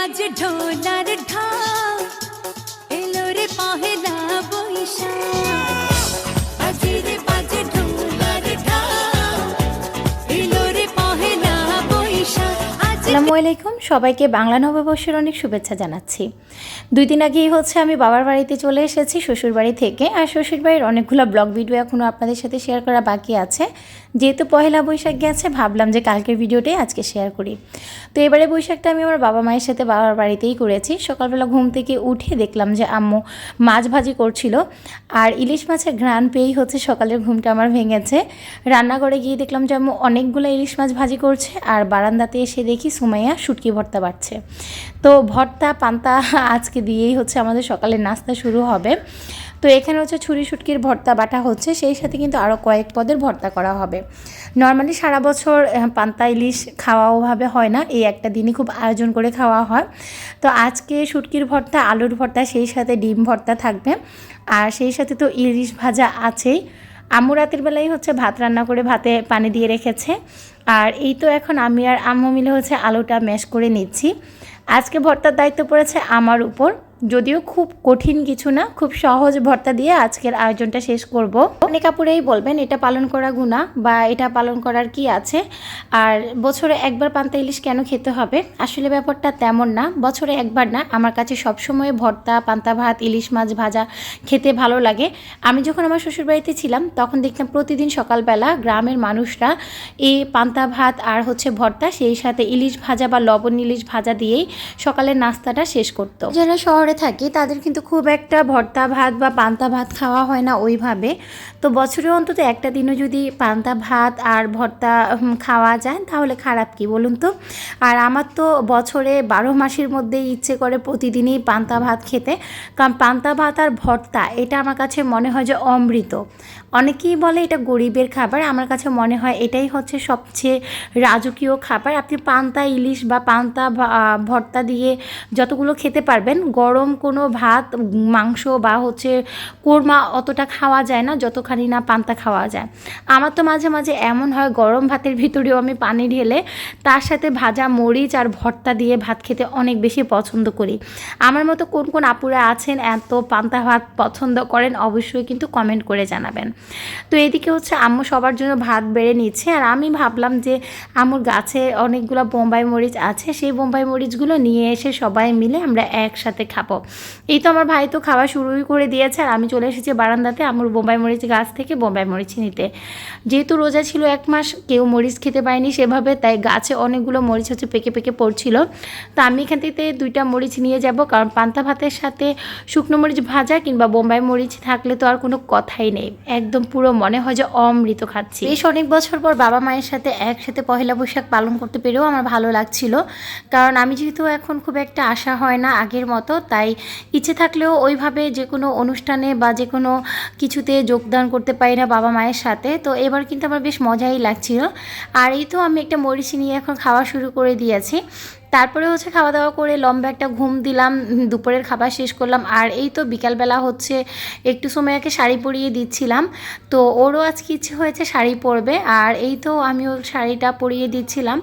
বাজে ঢোলার ঢাক এলো রে পহেলা বৈশাখ বাজে রে বাজে ঢোলার ঢাক এলো রে পহেলা বৈশাখ। আসসালামু আলাইকুম, সবাইকে বাংলা নববর্ষের অনেক শুভেচ্ছা জানাচ্ছি। 2 দিন আগেই আমি বাবার বাড়িতে চলে এসেছি শ্বশুর বাড়ি থেকে। আর শ্বশুর বাড়ির অনেকগুলো ব্লগ ভিডিও এখনও আপনাদের সাথে শেয়ার করা বাকি আছে। যেহেতু পহেলা বৈশাখ গেছে, ভাবলাম যে কালকের ভিডিওটাই আজকে শেয়ার করি। তো এবারে বৈশাখটা আমি আমার বাবা মায়ের সাথে বাবার বাড়িতেই করেছি। সকালবেলা ঘুম থেকে উঠে দেখলাম যে আম্মু মাছ ভাজি করছিল, আর ইলিশ মাছের ঘ্রাণ পেয়েই সকালের ঘুমটা আমার ভেঙেছে। রান্নাঘরে গিয়ে দেখলাম যে আম্মু অনেকগুলো ইলিশ মাছ ভাজি করছে, আর বারান্দাতে এসে দেখি সুমাইয়া শুটকি ভর্তা বাটছে। তো ভর্তা পান্তা আজকে দিয়েই আমাদের সকালের নাস্তা শুরু হবে। তো এখানে ছুরি শুটকির ভর্তা বাটা হচ্ছে, সেই সাথে কিন্তু আরও কয়েক পদের ভর্তা করা হবে। নর্মালি সারা বছর পান্তা ইলিশ খাওয়া ওভাবে হয় না, এই একটা দিনই খুব আয়োজন করে খাওয়া হয়। তো আজকে শুটকির ভর্তা, আলুর ভর্তা, সেই সাথে ডিম ভর্তা থাকবে, আর সেই সাথে তো ইলিশ ভাজা আছেই। আম্মু রাতের বেলায় ভাত রান্না করে ভাতে পানি দিয়ে রেখেছে, আর এই তো এখন আমি আর আম্মু মিলে আলুটা ম্যাশ করে নিচ্ছি। আজকে ভর্তার দায়িত্ব পড়েছে আমার উপর, যদিও খুব কঠিন কিছু না, খুব সহজ ভর্তা দিয়ে আজকের আয়োজনটা শেষ করব। অনেক আপুরেই বলবেন এটা পালন করা গুনাহ বা এটা পালন করার কি আছে, আর বছরে একবার পান্তা ইলিশ কেন খেতে হবে। আসলে ব্যাপারটা তেমন না, বছরে একবার না, আমার কাছে সবসময় ভর্তা, পান্তা ভাত, ইলিশ মাছ ভাজা খেতে ভালো লাগে। আমি যখন আমার শ্বশুরবাড়িতে ছিলাম তখন দেখতাম প্রতিদিন সকালবেলা গ্রামের মানুষরা এই পান্তা ভাত আর ভর্তা, সেই সাথে ইলিশ ভাজা বা লবণ ইলিশ ভাজা দিয়েই সকালের নাস্তাটা শেষ করতো। যারা শহরে থাকি তাদের কিন্তু খুব একটা ভর্তা ভাত বা পান্তা ভাত খাওয়া হয় না ওইভাবে। তো বছরে অন্তত একটা দিনও যদি পান্তা ভাত আর ভর্তা খাওয়া যায় তাহলে খারাপ কি বলুন তো। আর আমার তো বছরে 12 মাসের মধ্যেই ইচ্ছে করে প্রতিদিনই পান্তা ভাত খেতে, কারণ পান্তা ভাত আর ভর্তা এটা আমার কাছে মনে হয় যে অমৃত। অনেকেই বলে এটা গরিবের খাবার, আমার কাছে মনে হয় এটাই সবচেয়ে রাজকীয় খাবার। আপনি পান্তা ইলিশ বা পান্তা ভর্তা দিয়ে যতগুলো খেতে পারবেন, গরম কোনো ভাত, মাংস বা কোরমা অতটা খাওয়া যায় না যতখানি না পান্তা খাওয়া যায়। আমার তো মাঝে মাঝে এমন হয় গরম ভাতের ভিতরেও আমি পানি ঢেলে তার সাথে ভাজা মরিচ আর ভর্তা দিয়ে ভাত খেতে অনেক বেশি পছন্দ করি। আমার মতো কোন কোন আপুরা আছেন এত পান্তা ভাত পছন্দ করেন, অবশ্যই কিন্তু কমেন্ট করে জানাবেন। তো এদিকে আম্মু সবার জন্য ভাত বেড়ে নিচ্ছে, আর আমি ভাবলাম যে আম্মুর গাছে অনেকগুলো বোম্বাই মরিচ আছে, সেই বোম্বাই মরিচগুলো নিয়ে এসে সবাই মিলে আমরা একসাথে খাবো। এই তো আমার ভাই তো খাওয়া শুরুই করে দিয়েছে, আর আমি চলে এসেছি বারান্দাতে আম্মুর বোম্বাই মরিচ গাছ থেকে বোম্বাই মরিচ নিতে। যেহেতু রোজা ছিল 1 মাস, কেউ মরিচ খেতে পায়নি সেভাবে, তাই গাছে অনেকগুলো মরিচ পেকে পেকে পড়ছিল। তো আমি এখান থেকে 2টা মরিচ নিয়ে যাব, কারণ পান্তা ভাতের সাথে শুকনো মরিচ ভাজা কিংবা বোম্বাই মরিচ থাকলে তো আর কোনো কথাই নেই, একদম পুরো মনে হয় যে অমৃত খাচ্ছি। বেশ অনেক বছর পর বাবা মায়ের সাথে একসাথে পহেলা বৈশাখ পালন করতে পেরেও আমার ভালো লাগছিল, কারণ আমি যেহেতু এখন খুব একটা আশা হয় না আগের মতো, তাই ইচ্ছে থাকলেও ওইভাবে যে কোনো অনুষ্ঠানে বা যে কোনো কিছুতে যোগদান করতে পারি না বাবা মায়ের সাথে। তো এবার কিন্তু আমার বেশ মজাই লাগছিল। আর এই তো আমি একটা মরিচ নিয়ে এখন খাওয়া শুরু করে দিয়েছি। তারপরে খাওয়া দাওয়া করে লম্বা একটা ঘুম দিলাম, দুপুরের খাবার শেষ করলাম। আর এই তো বিকালবেলা একটু সময়কে শাড়ি পরিয়ে দিচ্ছিলাম, তো ওরও আজকে ইচ্ছে হয়েছে শাড়ি পরবে, আর এই তো আমিও শাড়িটা পরিয়ে দিচ্ছিলাম।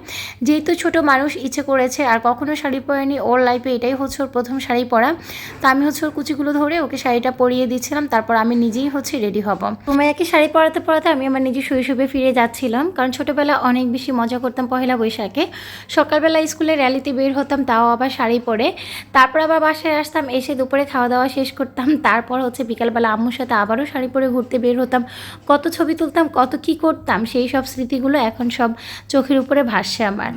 যেহেতু ছোট মানুষ, ইচ্ছে করেছে, আর কখনো শাড়ি পরেনি, ওর লাইফে এটাই ওর প্রথম শাড়ি পরা। তো আমি ওর কুচিগুলো ধরে ওকে শাড়িটা পরিয়ে দিচ্ছিলাম, তারপর আমি নিজেই রেডি হব। সময়কে শাড়ি পরাতে পরাতে আমি আমার নিজে শৈশবে ফিরে যাচ্ছিলাম, কারণ ছোটোবেলা অনেক বেশি মজা করতাম পহেলা বৈশাখে। সকালবেলা স্কুলে র্যালিতে বের হতাম, তাও আবার শাড়ি পরে, তারপর আবার বাসায় আসতাম, এসে দুপুরে খাওয়া দাওয়া শেষ করতাম, তারপর বিকালবেলা আম্মুর সাথে আবারও শাড়ি পরে ঘুরতে বের হতাম। কত ছবি তুলতাম, কত কি করতাম, সেই সব স্মৃতিগুলো এখন সব চোখের উপরে ভাসছে আমার।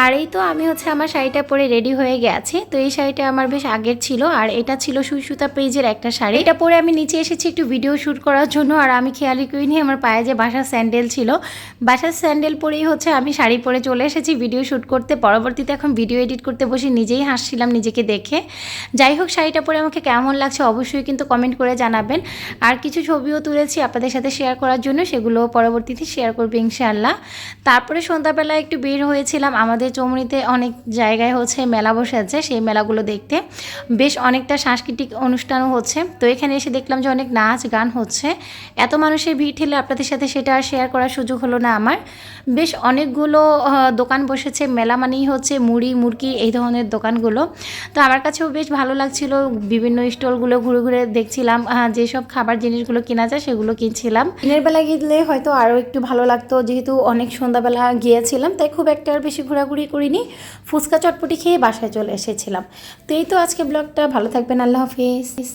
আর এই তো আমি আমার শাড়িটা পরে রেডি হয়ে গেছি। তো এই শাড়িটা আমার বেশ আগের ছিল, আর এটা ছিল সুই সুতা পেজের একটা শাড়ি। এটা পরে আমি নিচে এসেছি একটু ভিডিও শ্যুট করার জন্য, আর আমি খেয়ালি করিনি আমার পায়ে যে বাসার স্যান্ডেল ছিল, বাসার স্যান্ডেল পরেই আমি শাড়ি পরে চলে এসেছি ভিডিও শ্যুট করতে। পরবর্তীতে এখন ভিডিও এডিট করতে বসে নিজেই হাসছিলাম নিজেকে দেখে। যাই হোক, শাড়িটা পরে আমাকে কেমন লাগছে অবশ্যই কিন্তু কমেন্ট করে জানাবেন। আর কিছু ছবিও তুলেছি আপনাদের সাথে শেয়ার করার জন্য, সেগুলো পরবর্তীতে শেয়ার করবে ইনশাআল্লাহ। তারপরে সন্ধ্যাবেলা একটু বের হয়েছিলাম আমাদের চৌমুনি নীলমণিতে অনেক জায়গায় হচ্ছে মেলা বসেছে, সেই মেলাগুলো দেখতে। বেশ অনেকটা সাংস্কৃতিক অনুষ্ঠানও হচ্ছে। তো এখানে এসে দেখলাম যে অনেক নাচ গান হচ্ছে। এত মানুষের ভিড় ঠেলে আপনাদের সাথে সেটা আর শেয়ার করার সুযোগ হলো না আমার। বেশ অনেকগুলো দোকান বসেছে, মেলা মানেই হচ্ছে মুড়ি মুরকি এই ধরনের দোকানগুলো। তো আমার কাছেও বেশ ভালো লাগছিল, বিভিন্ন স্টলগুলো ঘুরে ঘুরে দেখছিলাম, যেসব খাবার জিনিসগুলো কেনা যায় সেগুলো কিনছিলাম। দিনের বেলা গেলে হয়তো আরও একটু ভালো লাগতো, যেহেতু অনেক সন্ধ্যাবেলা গিয়েছিলাম, তাই খুব একটা আর বেশি ঘোরাঘুরি করিনি। ফুচকা চটপটি খেয়ে বাসায় চলে এসেছিলাম। তো এই তো আজকে ব্লগটা, ভালো থাকবেন, আল্লাহ হাফিজ।